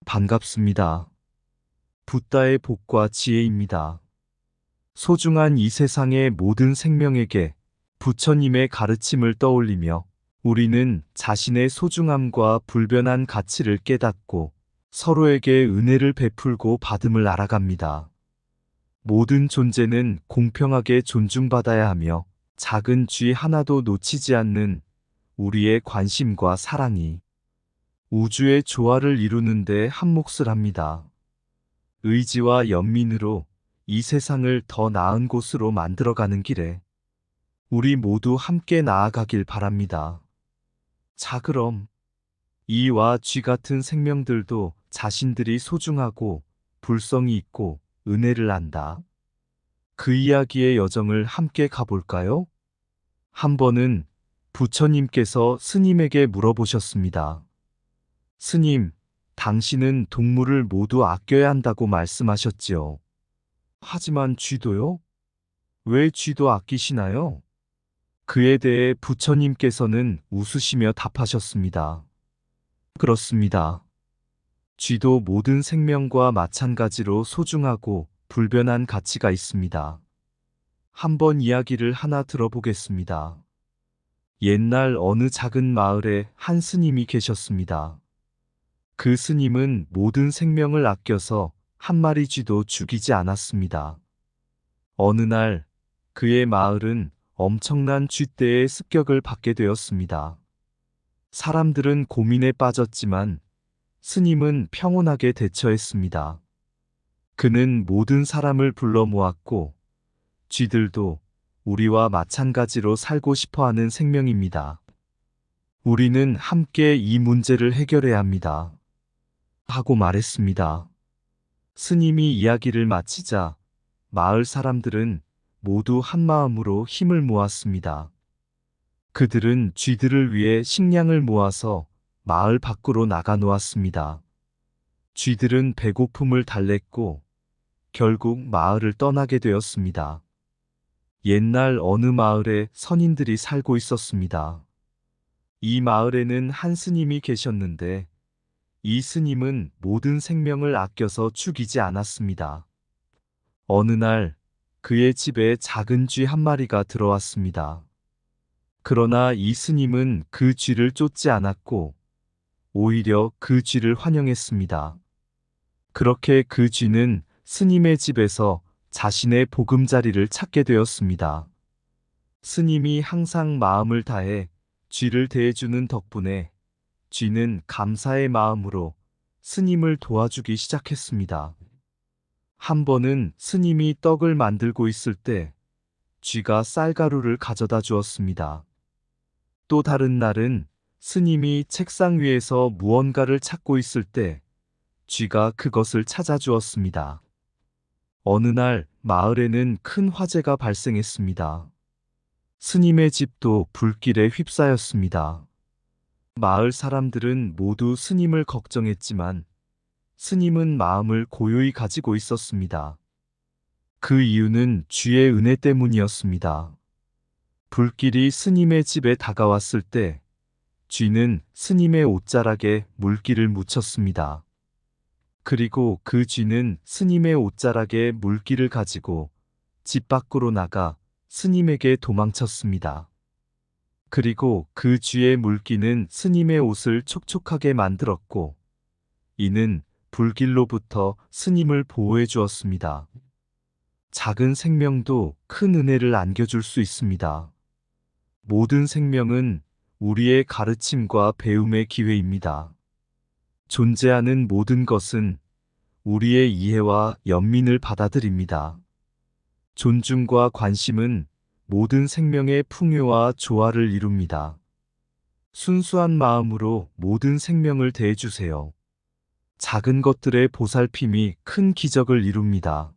반갑습니다. 붓다의 복과 지혜입니다. 소중한 이 세상의 모든 생명에게 부처님의 가르침을 떠올리며 우리는 자신의 소중함과 불변한 가치를 깨닫고 서로에게 은혜를 베풀고 받음을 알아갑니다. 모든 존재는 공평하게 존중받아야 하며 작은 쥐 하나도 놓치지 않는 우리의 관심과 사랑이 우주의 조화를 이루는 데 한몫을 합니다. 의지와 연민으로 이 세상을 더 나은 곳으로 만들어가는 길에 우리 모두 함께 나아가길 바랍니다. 자, 그럼 이와 쥐 같은 생명들도 자신들이 소중하고 불성이 있고 은혜를 안다. 그 이야기의 여정을 함께 가볼까요? 한 번은 부처님께서 스님에게 물어보셨습니다. 스님, 당신은 동물을 모두 아껴야 한다고 말씀하셨지요. 하지만 쥐도요? 왜 쥐도 아끼시나요? 그에 대해 부처님께서는 웃으시며 답하셨습니다. 그렇습니다. 쥐도 모든 생명과 마찬가지로 소중하고 불변한 가치가 있습니다. 한번 이야기를 하나 들어보겠습니다. 옛날 어느 작은 마을에 한 스님이 계셨습니다. 그 스님은 모든 생명을 아껴서 한 마리 쥐도 죽이지 않았습니다. 어느 날 그의 마을은 엄청난 쥐떼의 습격을 받게 되었습니다. 사람들은 고민에 빠졌지만 스님은 평온하게 대처했습니다. 그는 모든 사람을 불러 모았고 쥐들도 우리와 마찬가지로 살고 싶어 하는 생명입니다. 우리는 함께 이 문제를 해결해야 합니다. 하고 말했습니다. 스님이 이야기를 마치자 마을 사람들은 모두 한마음으로 힘을 모았습니다. 그들은 쥐들을 위해 식량을 모아서 마을 밖으로 나가 놓았습니다. 쥐들은 배고픔을 달랬고 결국 마을을 떠나게 되었습니다. 옛날 어느 마을에 선인들이 살고 있었습니다. 이 마을에는 한 스님이 계셨는데 이 스님은 모든 생명을 아껴서 죽이지 않았습니다. 어느 날 그의 집에 작은 쥐 한 마리가 들어왔습니다. 그러나 이 스님은 그 쥐를 쫓지 않았고 오히려 그 쥐를 환영했습니다. 그렇게 그 쥐는 스님의 집에서 자신의 보금자리를 찾게 되었습니다. 스님이 항상 마음을 다해 쥐를 대해주는 덕분에 쥐는 감사의 마음으로 스님을 도와주기 시작했습니다. 한 번은 스님이 떡을 만들고 있을 때 쥐가 쌀가루를 가져다 주었습니다. 또 다른 날은 스님이 책상 위에서 무언가를 찾고 있을 때 쥐가 그것을 찾아주었습니다. 어느 날 마을에는 큰 화재가 발생했습니다. 스님의 집도 불길에 휩싸였습니다. 마을 사람들은 모두 스님을 걱정했지만 스님은 마음을 고요히 가지고 있었습니다. 그 이유는 쥐의 은혜 때문이었습니다. 불길이 스님의 집에 다가왔을 때 쥐는 스님의 옷자락에 물기를 묻혔습니다. 그리고 그 쥐는 스님의 옷자락에 물기를 가지고 집 밖으로 나가 스님에게 도망쳤습니다. 그리고 그 쥐의 물기는 스님의 옷을 촉촉하게 만들었고 이는 불길로부터 스님을 보호해 주었습니다. 작은 생명도 큰 은혜를 안겨줄 수 있습니다. 모든 생명은 우리의 가르침과 배움의 기회입니다. 존재하는 모든 것은 우리의 이해와 연민을 받아들입니다. 존중과 관심은 모든 생명의 풍요와 조화를 이룹니다. 순수한 마음으로 모든 생명을 대해주세요. 작은 것들의 보살핌이 큰 기적을 이룹니다.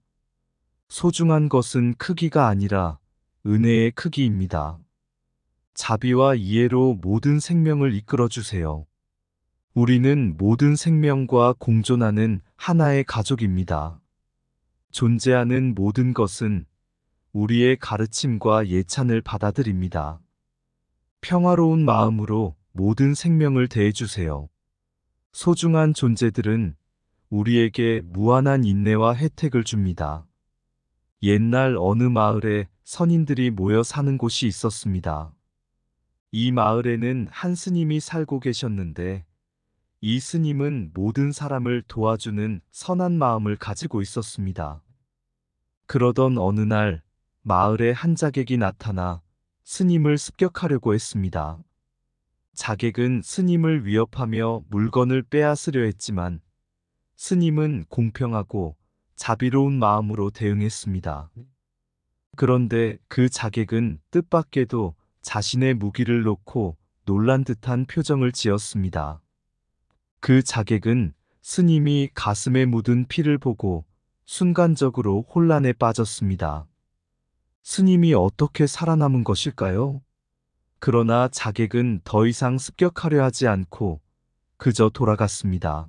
소중한 것은 크기가 아니라 은혜의 크기입니다. 자비와 이해로 모든 생명을 이끌어주세요. 우리는 모든 생명과 공존하는 하나의 가족입니다. 존재하는 모든 것은 우리의 가르침과 예찬을 받아들입니다. 평화로운 마음으로 모든 생명을 대해주세요. 소중한 존재들은 우리에게 무한한 인내와 혜택을 줍니다. 옛날 어느 마을에 선인들이 모여 사는 곳이 있었습니다. 이 마을에는 한 스님이 살고 계셨는데 이 스님은 모든 사람을 도와주는 선한 마음을 가지고 있었습니다. 그러던 어느 날 마을에 한 자객이 나타나 스님을 습격하려고 했습니다. 자객은 스님을 위협하며 물건을 빼앗으려 했지만 스님은 공평하고 자비로운 마음으로 대응했습니다. 그런데 그 자객은 뜻밖에도 자신의 무기를 놓고 놀란 듯한 표정을 지었습니다. 그 자객은 스님이 가슴에 묻은 피를 보고 순간적으로 혼란에 빠졌습니다. 스님이 어떻게 살아남은 것일까요? 그러나 자객은 더 이상 습격하려 하지 않고 그저 돌아갔습니다.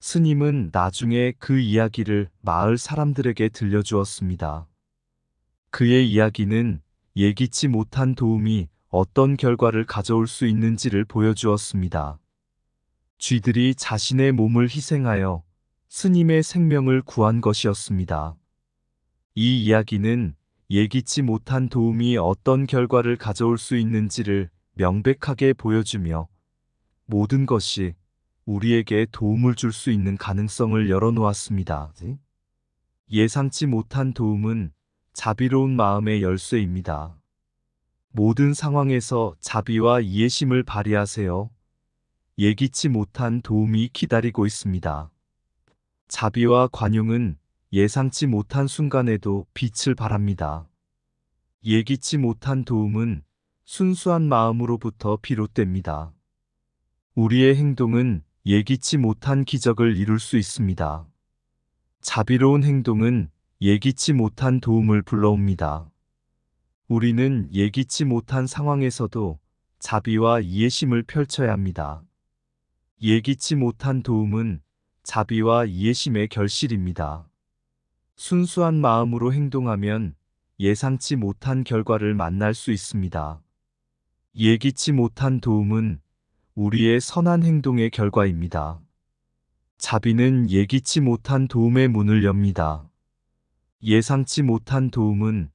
스님은 나중에 그 이야기를 마을 사람들에게 들려주었습니다. 그의 이야기는 예기치 못한 도움이 어떤 결과를 가져올 수 있는지를 보여주었습니다. 쥐들이 자신의 몸을 희생하여 스님의 생명을 구한 것이었습니다. 이 이야기는 예기치 못한 도움이 어떤 결과를 가져올 수 있는지를 명백하게 보여주며 모든 것이 우리에게 도움을 줄 수 있는 가능성을 열어놓았습니다. 예상치 못한 도움은 자비로운 마음의 열쇠입니다. 모든 상황에서 자비와 이해심을 발휘하세요. 예기치 못한 도움이 기다리고 있습니다. 자비와 관용은 예상치 못한 순간에도 빛을 발합니다. 예기치 못한 도움은 순수한 마음으로부터 비롯됩니다. 우리의 행동은 예기치 못한 기적을 이룰 수 있습니다. 자비로운 행동은 예기치 못한 도움을 불러옵니다. 우리는 예기치 못한 상황에서도 자비와 이해심을 펼쳐야 합니다. 예기치 못한 도움은 자비와 이해심의 결실입니다. 순수한 마음으로 행동하면 예상치 못한 결과를 만날 수 있습니다. 예기치 못한 도움은 우리의 선한 행동의 결과입니다. 자비는 예기치 못한 도움의 문을 엽니다. 예상치 못한 도움은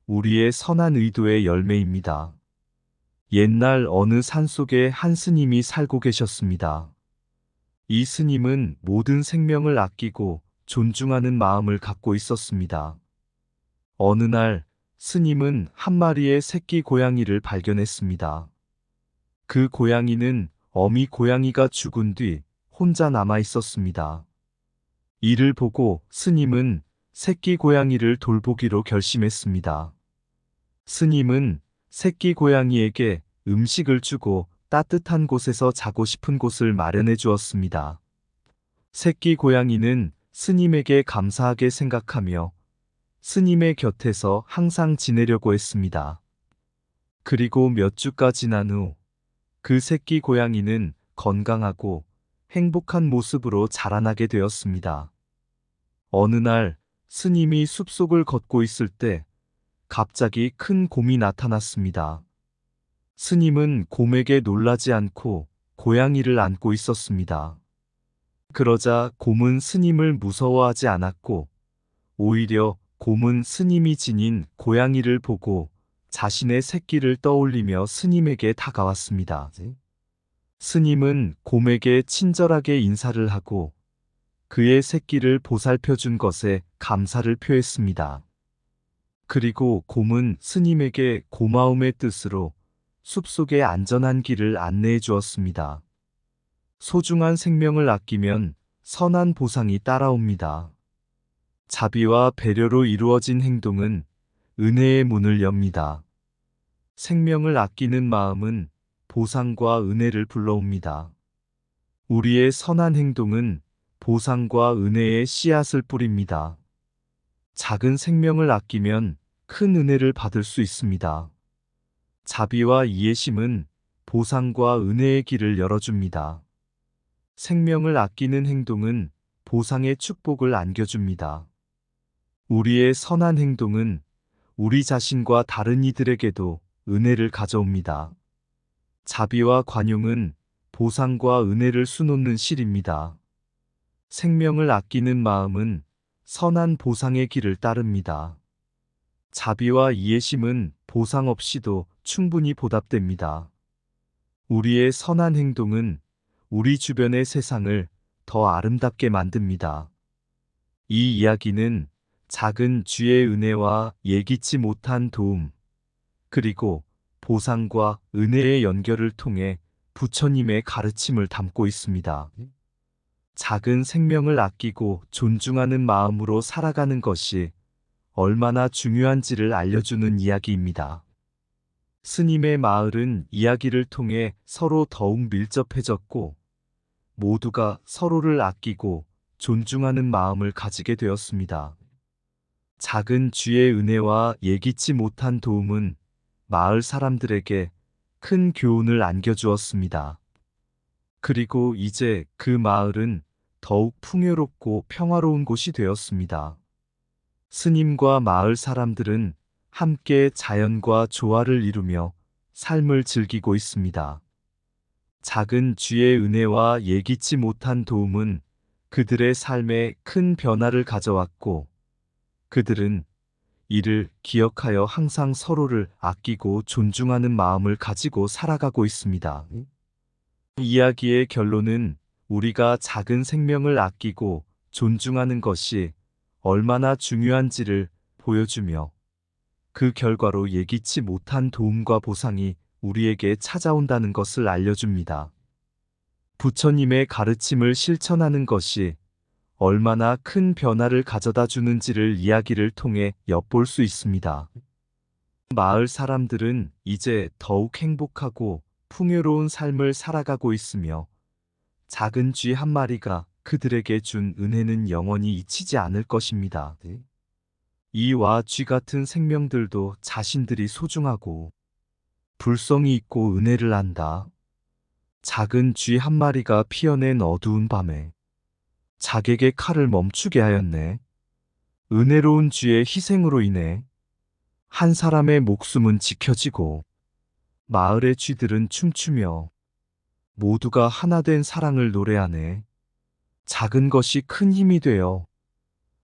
우리의 선한 의도의 열매입니다. 옛날 어느 산속에 한 스님이 살고 계셨습니다. 이 스님은 모든 생명을 아끼고 존중하는 마음을 갖고 있었습니다. 어느 날 스님은 한 마리의 새끼 고양이를 발견했습니다. 그 고양이는 어미 고양이가 죽은 뒤 혼자 남아 있었습니다. 이를 보고 스님은 새끼 고양이를 돌보기로 결심했습니다. 스님은 새끼 고양이에게 음식을 주고 따뜻한 곳에서 자고 싶은 곳을 마련해 주었습니다. 새끼 고양이는 스님에게 감사하게 생각하며 스님의 곁에서 항상 지내려고 했습니다. 그리고 몇 주가 지난 후 그 새끼 고양이는 건강하고 행복한 모습으로 자라나게 되었습니다. 어느 날 스님이 숲속을 걷고 있을 때 갑자기 큰 곰이 나타났습니다. 스님은 곰에게 놀라지 않고 고양이를 안고 있었습니다. 그러자 곰은 스님을 무서워하지 않았고 오히려 곰은 스님이 지닌 고양이를 보고 자신의 새끼를 떠올리며 스님에게 다가왔습니다. 스님은 곰에게 친절하게 인사를 하고 그의 새끼를 보살펴 준 것에 감사를 표했습니다. 그리고 곰은 스님에게 고마움의 뜻으로 숲속의 안전한 길을 안내해 주었습니다. 소중한 생명을 아끼면 선한 보상이 따라옵니다. 자비와 배려로 이루어진 행동은 은혜의 문을 엽니다. 생명을 아끼는 마음은 보상과 은혜를 불러옵니다. 우리의 선한 행동은 보상과 은혜의 씨앗을 뿌립니다. 작은 생명을 아끼면 큰 은혜를 받을 수 있습니다. 자비와 이해심은 보상과 은혜의 길을 열어줍니다. 생명을 아끼는 행동은 보상의 축복을 안겨줍니다. 우리의 선한 행동은 우리 자신과 다른 이들에게도 은혜를 가져옵니다. 자비와 관용은 보상과 은혜를 수놓는 실입니다. 생명을 아끼는 마음은 선한 보상의 길을 따릅니다. 자비와 이해심은 보상 없이도 충분히 보답됩니다. 우리의 선한 행동은 우리 주변의 세상을 더 아름답게 만듭니다. 이 이야기는 작은 주의 은혜와 예기치 못한 도움, 그리고 보상과 은혜의 연결을 통해 부처님의 가르침을 담고 있습니다. 작은 생명을 아끼고 존중하는 마음으로 살아가는 것이 얼마나 중요한지를 알려주는 이야기입니다. 스님의 마을은 이야기를 통해 서로 더욱 밀접해졌고, 모두가 서로를 아끼고 존중하는 마음을 가지게 되었습니다. 작은 주의 은혜와 예기치 못한 도움은 마을 사람들에게 큰 교훈을 안겨주었습니다. 그리고 이제 그 마을은 더욱 풍요롭고 평화로운 곳이 되었습니다. 스님과 마을 사람들은 함께 자연과 조화를 이루며 삶을 즐기고 있습니다. 작은 주의 은혜와 예기치 못한 도움은 그들의 삶에 큰 변화를 가져왔고, 그들은 이를 기억하여 항상 서로를 아끼고 존중하는 마음을 가지고 살아가고 있습니다. 이야기의 결론은 우리가 작은 생명을 아끼고 존중하는 것이 얼마나 중요한지를 보여주며, 그 결과로 예기치 못한 도움과 보상이 우리에게 찾아온다는 것을 알려줍니다. 부처님의 가르침을 실천하는 것이 얼마나 큰 변화를 가져다 주는지를 이야기를 통해 엿볼 수 있습니다. 마을 사람들은 이제 더욱 행복하고 풍요로운 삶을 살아가고 있으며, 작은 쥐 한 마리가 그들에게 준 은혜는 영원히 잊히지 않을 것입니다. 이와 쥐 같은 생명들도 자신들이 소중하고 불성이 있고 은혜를 안다. 작은 쥐 한 마리가 피어낸 어두운 밤에 자객의 칼을 멈추게 하였네. 은혜로운 쥐의 희생으로 인해 한 사람의 목숨은 지켜지고, 마을의 쥐들은 춤추며 모두가 하나 된 사랑을 노래하네. 작은 것이 큰 힘이 되어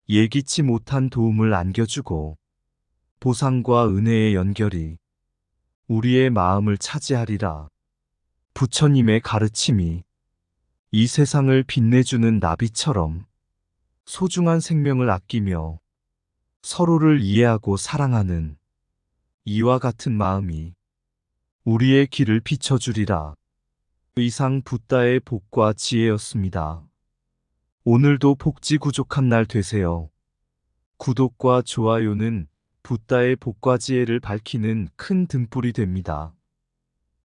예기치 못한 도움을 안겨주고, 보상과 은혜의 연결이 우리의 마음을 차지하리라. 부처님의 가르침이 이 세상을 빛내주는 나비처럼 소중한 생명을 아끼며 서로를 이해하고 사랑하는 이와 같은 마음이 우리의 길을 비춰주리라. 이상 붓다의 복과 지혜였습니다. 오늘도 복지구족한 날 되세요. 구독과 좋아요는 붓다의 복과 지혜를 밝히는 큰 등불이 됩니다.